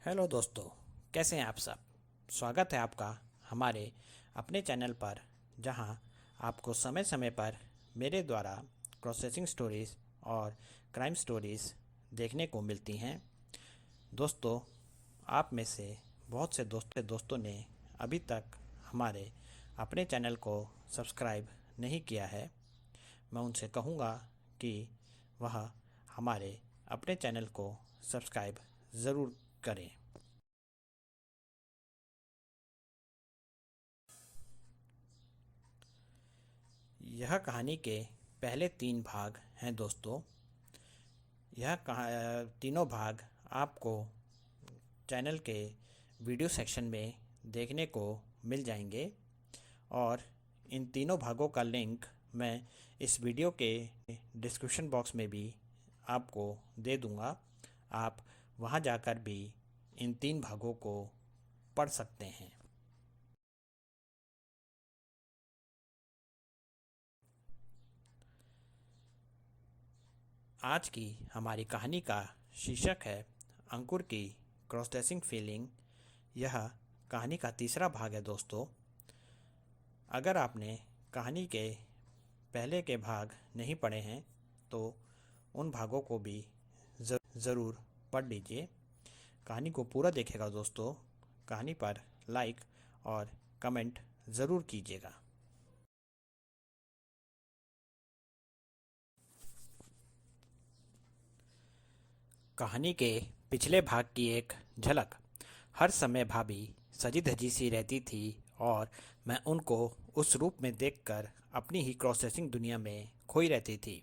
Hello दोस्तों, कैसे हैं आप सब। स्वागत है आपका हमारे अपने चैनल पर, जहां आपको समय समय पर मेरे द्वारा प्रोसेसिंग स्टोरीज़ और क्राइम स्टोरीज़ देखने को मिलती हैं। दोस्तों, आप में से बहुत से दोस्तों ने अभी तक हमारे अपने चैनल को सब्सक्राइब नहीं किया है। मैं उनसे कहूँगा कि वह हमारे अपने चैनल को सब्सक्राइब ज़रूर करें। यह कहानी के पहले 3 भाग हैं दोस्तों। तीनों भाग आपको चैनल के वीडियो सेक्शन में देखने को मिल जाएंगे और इन तीनों भागों का लिंक मैं इस वीडियो के डिस्क्रिप्शन बॉक्स में भी आपको दे दूंगा। आप वहां जाकर भी इन 3 भागों को पढ़ सकते हैं। आज की हमारी कहानी का शीर्षक है अंकुर की क्रॉस ड्रेसिंग फीलिंग। यह कहानी का तीसरा भाग है दोस्तों। अगर आपने कहानी के पहले के भाग नहीं पढ़े हैं तो उन भागों को भी ज़रूर पढ़ लीजिए। कहानी को पूरा देखिएगा दोस्तों। कहानी पर लाइक और कमेंट ज़रूर कीजिएगा। कहानी के पिछले भाग की एक झलक। हर समय भाभी सजी धजी सी रहती थी और मैं उनको उस रूप में देखकर अपनी ही क्रॉसेसिंग दुनिया में खोई रहती थी।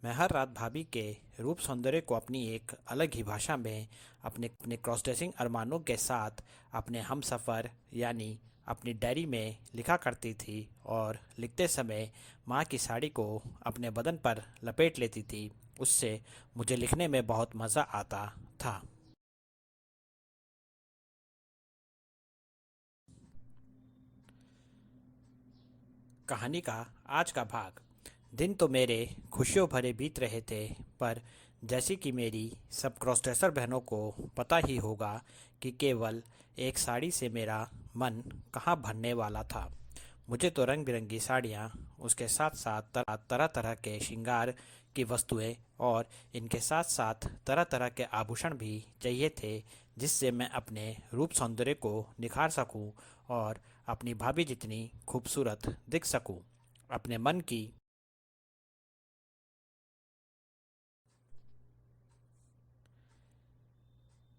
मैं हर रात भाभी के रूप सौंदर्य को अपनी एक अलग ही भाषा में अपने अपने क्रॉस ड्रेसिंग अरमानों के साथ अपने हम सफ़र यानी अपनी डायरी में लिखा करती थी और लिखते समय माँ की साड़ी को अपने बदन पर लपेट लेती थी। उससे मुझे लिखने में बहुत मज़ा आता था। कहानी का आज का भाग। दिन तो मेरे खुशियों भरे बीत रहे थे, पर जैसे कि मेरी सब क्रॉसड्रेसर बहनों को पता ही होगा कि केवल एक साड़ी से मेरा मन कहाँ भरने वाला था। मुझे तो रंग बिरंगी साड़ियाँ, उसके साथ साथ तरह तरह के श्रृंगार की वस्तुएं और इनके साथ साथ तरह तरह के आभूषण भी चाहिए थे, जिससे मैं अपने रूप सौंदर्य को निखार सकूं और अपनी भाभी जितनी खूबसूरत दिख सकूं। अपने मन की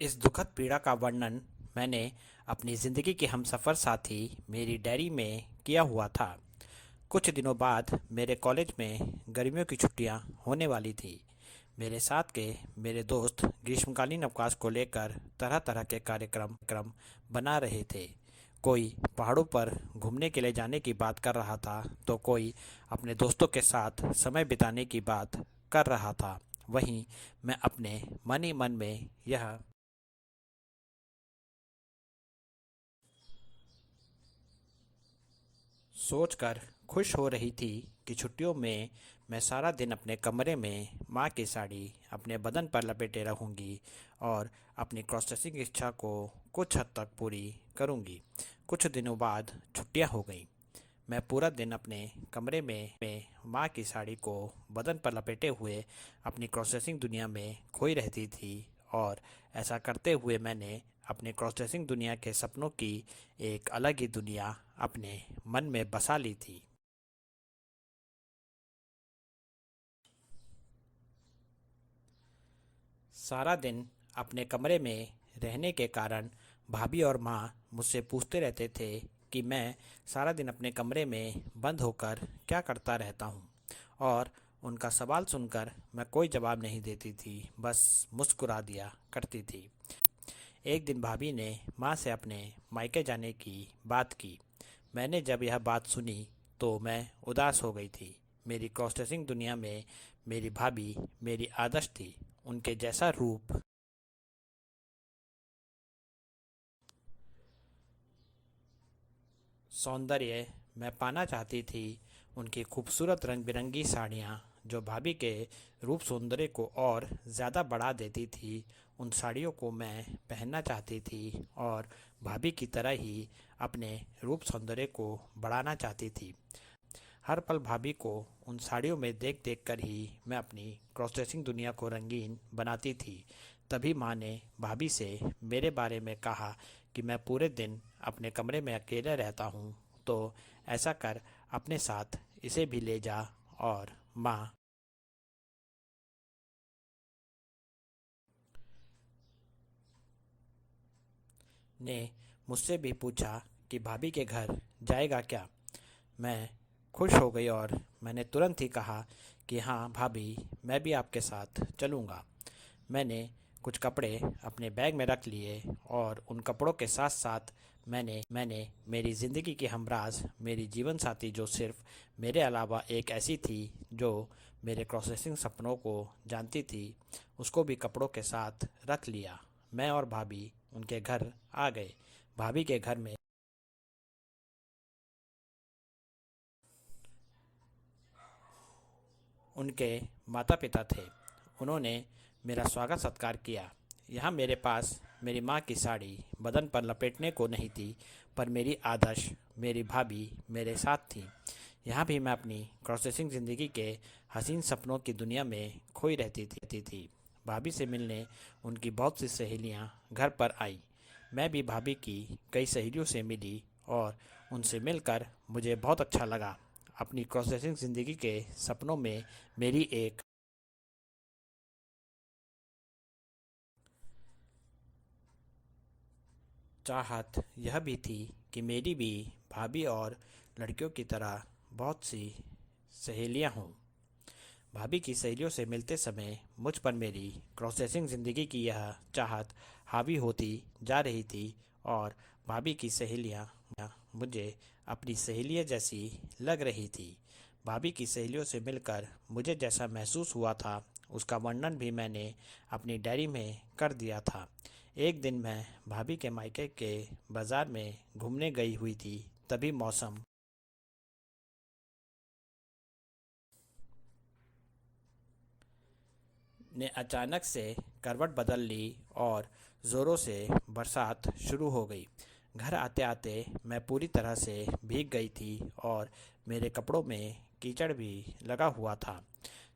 इस दुखद पीड़ा का वर्णन मैंने अपनी ज़िंदगी के हमसफ़र साथी मेरी डायरी में किया हुआ था। कुछ दिनों बाद मेरे कॉलेज में गर्मियों की छुट्टियां होने वाली थी। मेरे साथ के मेरे दोस्त ग्रीष्मकालीन अवकाश को लेकर तरह तरह के कार्यक्रम बना रहे थे। कोई पहाड़ों पर घूमने के लिए जाने की बात कर रहा था तो कोई अपने दोस्तों के साथ समय बिताने की बात कर रहा था। वहीं मैं अपने मन ही मन में यह सोचकर खुश हो रही थी कि छुट्टियों में मैं सारा दिन अपने कमरे में माँ की साड़ी अपने बदन पर लपेटे रहूँगी और अपनी क्रॉस ड्रेसिंग इच्छा को कुछ हद तक पूरी करूँगी। कुछ दिनों बाद छुट्टियाँ हो गईं। मैं पूरा दिन अपने कमरे में माँ की साड़ी को बदन पर लपेटे हुए अपनी क्रॉस ड्रेसिंग दुनिया में खोई रहती थी और ऐसा करते हुए मैंने अपने क्रॉस ड्रेसिंग दुनिया के सपनों की एक अलग ही दुनिया अपने मन में बसा ली थी। सारा दिन अपने कमरे में रहने के कारण भाभी और माँ मुझसे पूछते रहते थे कि मैं सारा दिन अपने कमरे में बंद होकर क्या करता रहता हूँ, और उनका सवाल सुनकर मैं कोई जवाब नहीं देती थी, बस मुस्कुरा दिया करती थी। एक दिन भाभी ने माँ से अपने मायके जाने की बात की। मैंने जब यह बात सुनी तो मैं उदास हो गई थी। मेरी क्रॉस ड्रेसिंग दुनिया में मेरी भाभी मेरी आदर्श थी। उनके जैसा रूप सौंदर्य मैं पाना चाहती थी। उनकी खूबसूरत रंग बिरंगी साड़ियाँ जो भाभी के रूप सौंदर्य को और ज़्यादा बढ़ा देती थी, उन साड़ियों को मैं पहनना चाहती थी और भाभी की तरह ही अपने रूप सौंदर्य को बढ़ाना चाहती थी। हर पल भाभी को उन साड़ियों में देख देख कर ही मैं अपनी क्रॉस ड्रेसिंग दुनिया को रंगीन बनाती थी। तभी माँ ने भाभी से मेरे बारे में कहा कि मैं पूरे दिन अपने कमरे में अकेले रहता हूँ, तो ऐसा कर अपने साथ इसे भी ले जा। और माँ ने मुझसे भी पूछा कि भाभी के घर जाएगा क्या। मैं खुश हो गई और मैंने तुरंत ही कहा कि हाँ भाभी, मैं भी आपके साथ चलूँगा। मैंने कुछ कपड़े अपने बैग में रख लिए और उन कपड़ों के साथ साथ मैंने मैंने मेरी ज़िंदगी की हमराज, मेरी जीवन साथी जो सिर्फ मेरे अलावा एक ऐसी थी जो मेरे क्रॉसिंग सपनों को जानती थी, उसको भी कपड़ों के साथ रख लिया। मैं और भाभी उनके घर आ गए। भाभी के घर में उनके माता पिता थे। उन्होंने मेरा स्वागत सत्कार किया। यहाँ मेरे पास मेरी माँ की साड़ी बदन पर लपेटने को नहीं थी, पर मेरी आदर्श मेरी भाभी मेरे साथ थी। यहाँ भी मैं अपनी क्रॉसिंग ज़िंदगी के हसीन सपनों की दुनिया में खोई रहती थी। भाभी से मिलने उनकी बहुत सी सहेलियाँ घर पर आई। मैं भी भाभी की कई सहेलियों से मिली और उनसे मिलकर मुझे बहुत अच्छा लगा। अपनी क्रॉसिंग ज़िंदगी के सपनों में मेरी एक चाहत यह भी थी कि मेरी भी भाभी और लड़कियों की तरह बहुत सी सहेलियां हों। भाभी की सहेलियों से मिलते समय मुझ पर मेरी क्रॉसिंग ज़िंदगी की यह चाहत हावी होती जा रही थी और भाभी की सहेलियां मुझे अपनी सहेलियां जैसी लग रही थी। भाभी की सहेलियों से मिलकर मुझे जैसा महसूस हुआ था, उसका वर्णन भी मैंने अपनी डायरी में कर दिया था। एक दिन मैं भाभी के मायके के बाज़ार में घूमने गई हुई थी। तभी मौसम ने अचानक से करवट बदल ली और ज़ोरों से बरसात शुरू हो गई। घर आते आते मैं पूरी तरह से भीग गई थी और मेरे कपड़ों में कीचड़ भी लगा हुआ था।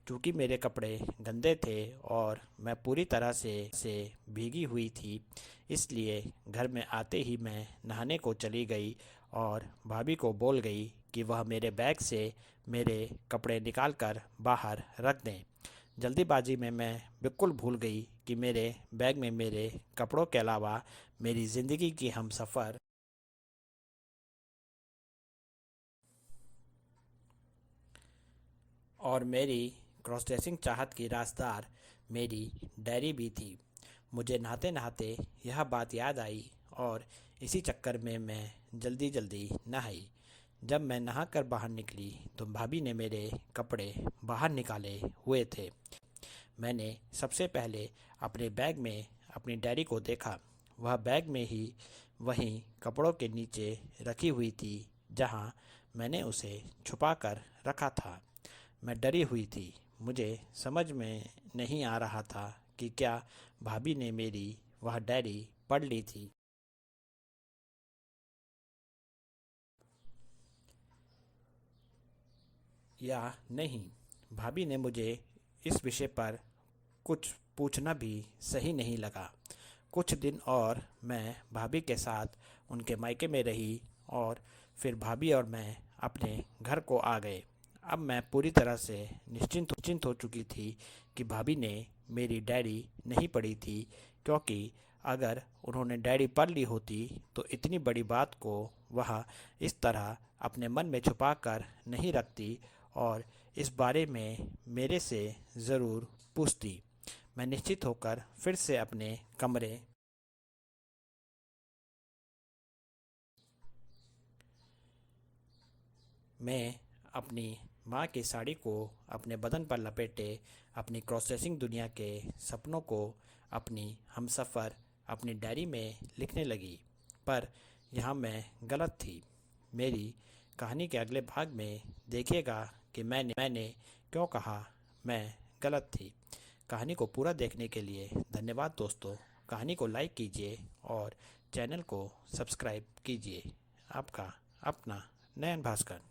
चूँकि मेरे कपड़े गंदे थे और मैं पूरी तरह से भीगी हुई थी, इसलिए घर में आते ही मैं नहाने को चली गई और भाभी को बोल गई कि वह मेरे बैग से मेरे कपड़े निकाल कर बाहर रख दें। जल्दीबाजी में मैं बिल्कुल भूल गई कि मेरे बैग में मेरे कपड़ों के अलावा मेरी ज़िंदगी की हमसफ़र और मेरी क्रॉस ड्रेसिंग चाहत की राजदार मेरी डायरी भी थी। मुझे नहाते नहाते यह बात याद आई और इसी चक्कर में मैं जल्दी जल्दी नहाई। जब मैं नहाकर बाहर निकली तो भाभी ने मेरे कपड़े बाहर निकाले हुए थे। मैंने सबसे पहले अपने बैग में अपनी डायरी को देखा। वह बैग में ही वहीं कपड़ों के नीचे रखी हुई थी जहां मैंने उसे छुपा कर रखा था। मैं डरी हुई थी। मुझे समझ में नहीं आ रहा था कि क्या भाभी ने मेरी वह डायरी पढ़ ली थी या नहीं। भाभी ने मुझे इस विषय पर कुछ पूछना भी सही नहीं लगा। कुछ दिन और मैं भाभी के साथ उनके मायके में रही और फिर भाभी और मैं अपने घर को आ गए। अब मैं पूरी तरह से निश्चिंत हो चुकी थी कि भाभी ने मेरी डायरी नहीं पढ़ी थी, क्योंकि अगर उन्होंने डायरी पढ़ ली होती तो इतनी बड़ी बात को वह इस तरह अपने मन में छुपा कर नहीं रखती और इस बारे में मेरे से ज़रूर पूछती। मैं निश्चित होकर फिर से अपने कमरे में अपनी माँ की साड़ी को अपने बदन पर लपेटे अपनी क्रॉसिंग दुनिया के सपनों को अपनी हमसफ़र अपनी डायरी में लिखने लगी। पर यहाँ मैं गलत थी। मेरी कहानी के अगले भाग में देखिएगा कि मैंने क्यों कहा मैं गलत थी। कहानी को पूरा देखने के लिए धन्यवाद दोस्तों। कहानी को लाइक कीजिए और चैनल को सब्सक्राइब कीजिए। आपका अपना नयन भास्कर।